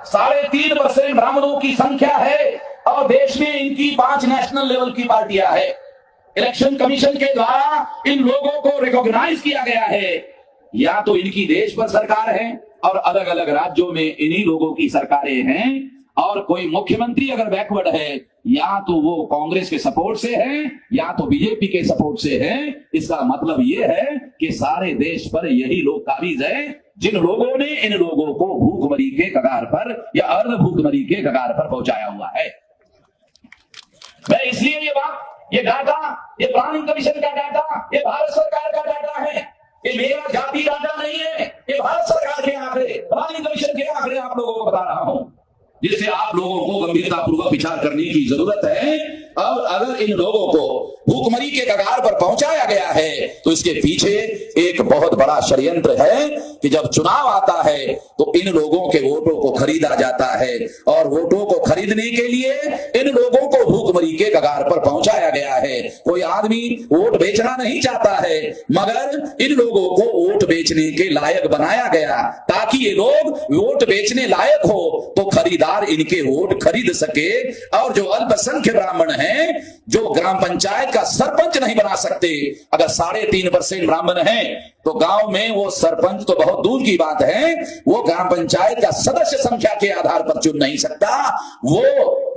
3.5% ब्राह्मणों की संख्या है और देश में इनकी 5 नेशनल लेवल की पार्टियां है। इलेक्शन कमीशन के द्वारा इन लोगों को रिकॉग्नाइज किया गया है। या तो इनकी देश पर सरकार है और अलग अलग राज्यों में इन्हीं लोगों की सरकारें हैं, और कोई मुख्यमंत्री अगर बैकवर्ड है या तो वो कांग्रेस के सपोर्ट से है या तो बीजेपी के सपोर्ट से है। इसका मतलब ये है कि सारे देश पर यही लोग काबिज है जिन लोगों ने इन लोगों को भूखमरी के कगार पर या अर्ध भूखमरी के कगार पर पहुंचाया हुआ है। मैं इसलिए ये डाटा, ये प्लानिंग कमीशन का डाटा, ये भारत सरकार का डाटा है, ये मेरा जाति डाटा नहीं है, ये भारत सरकार के आंकड़े, प्लानिंग कमीशन के आंकड़े आप लोगों को बता रहा हूं, जिससे आप लोगों को गंभीरतापूर्वक विचार करने की जरूरत है। और अगर इन लोगों को भूखमरी के कगार पर पहुंचाया गया है तो इसके पीछे एक बहुत बड़ा षड्यंत्र है कि जब चुनाव आता है तो इन लोगों के वोटों को खरीदा जाता है, और वोटों को खरीदने के लिए इन लोगों को भूखमरी के कगार पर पहुंचाया गया है। कोई आदमी वोट बेचना नहीं चाहता है, मगर इन लोगों को वोट बेचने के लायक बनाया गया ताकि ये लोग वोट बेचने लायक हो तो खरीदार इनके वोट खरीद सके। और जो अल्पसंख्य ब्राह्मण हैं जो ग्राम पंचायत का सरपंच नहीं बना सकते, अगर 3.5% ब्राह्मण हैं तो गांव में वो सरपंच तो बहुत दूर की बात है, वो ग्राम पंचायत का सदस्य संख्या के आधार पर चुन नहीं सकता। वो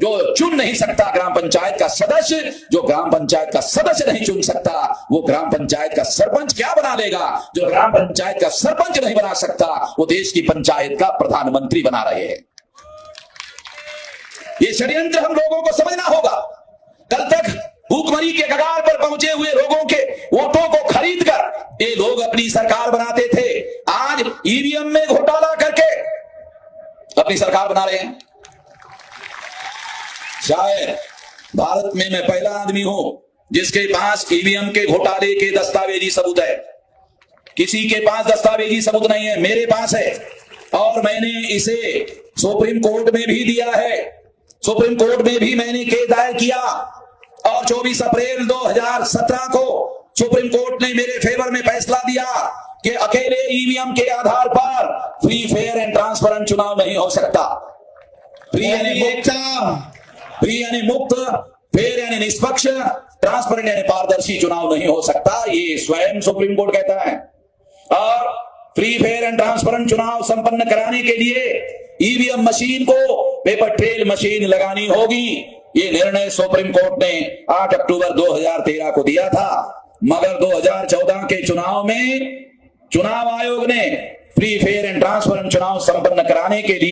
जो चुन नहीं सकता ग्राम पंचायत का सदस्य, जो ग्राम पंचायत का सदस्य नहीं चुन सकता, वो ग्राम पंचायत का सरपंच क्या बना लेगा? जो ग्राम पंचायत का सरपंच नहीं बना सकता वो देश की पंचायत का प्रधानमंत्री बना रहे हैं। ये षड्यंत्र हम लोगों को समझना होगा। कल तक भूखमरी के कगार पर पहुंचे हुए लोगों के वोटों को खरीदकर ये लोग अपनी सरकार बनाते थे। आज ईवीएम में घोटाला करके अपनी सरकार बना रहे हैं। शायद भारत में मैं पहला आदमी हूं जिसके पास ईवीएम के घोटाले के दस्तावेजी सबूत है। किसी के पास दस्तावेजी सबूत नहीं है, मेरे पास है, और मैंने इसे सुप्रीम कोर्ट में भी दिया है। सुप्रीम कोर्ट में भी मैंने केस दायर किया और 24 अप्रैल 2017 को सुप्रीम कोर्ट ने मेरे फेवर में फैसला दिया कि अकेले ईवीएम के आधार पर फ्री फेयर एंड ट्रांसपेरेंट चुनाव नहीं हो सकता। फ्री यानी मुक्त, फेयर यानी निष्पक्ष, ट्रांसपेरेंट यानी पारदर्शी चुनाव नहीं हो सकता, ये स्वयं सुप्रीम कोर्ट कहता है। और फ्री फेयर एंड ट्रांसपेरेंट चुनाव संपन्न कराने के लिए ईवीएम मशीन को पेपर ट्रेल मशीन लगानी होगी। ये निर्णय सुप्रीम कोर्ट ने 8 अक्टूबर 2013 को दिया था, मगर 2014 के चुनाव में चुनाव आयोग ने फ्री फेयर एंड ट्रांसपेरेंट चुनाव संपन्न कराने के लिए